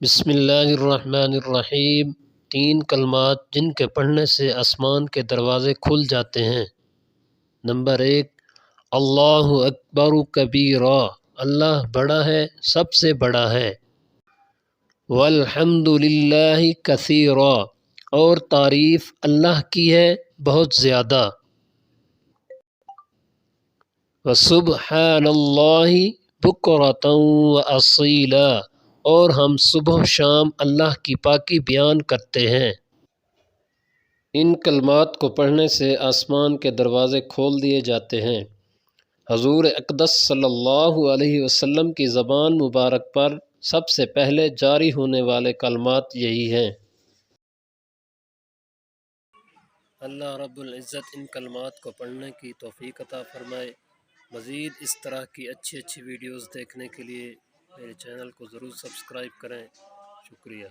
بسم اللہ الرحمن الرحیم۔ 3 کلمات جن کے پڑھنے سے آسمان کے دروازے کھل جاتے ہیں۔ نمبر 1، اللہ اکبر کبیرا، اللہ بڑا ہے، سب سے بڑا ہے۔ والحمد للہ کثیرا، اور تعریف اللہ کی ہے بہت زیادہ۔ وسبحان اللہ بکرۃ واصیلا، اور ہم صبح و شام اللہ کی پاکی بیان کرتے ہیں۔ ان کلمات کو پڑھنے سے آسمان کے دروازے کھول دیے جاتے ہیں۔ حضور اقدس صلی اللہ علیہ وسلم کی زبان مبارک پر سب سے پہلے جاری ہونے والے کلمات یہی ہیں۔ اللہ رب العزت ان کلمات کو پڑھنے کی توفیق عطا فرمائے۔ مزید اس طرح کی اچھی ویڈیوز دیکھنے کے لیے میرے چینل کو ضرور سبسکرائب کریں۔ شکریہ۔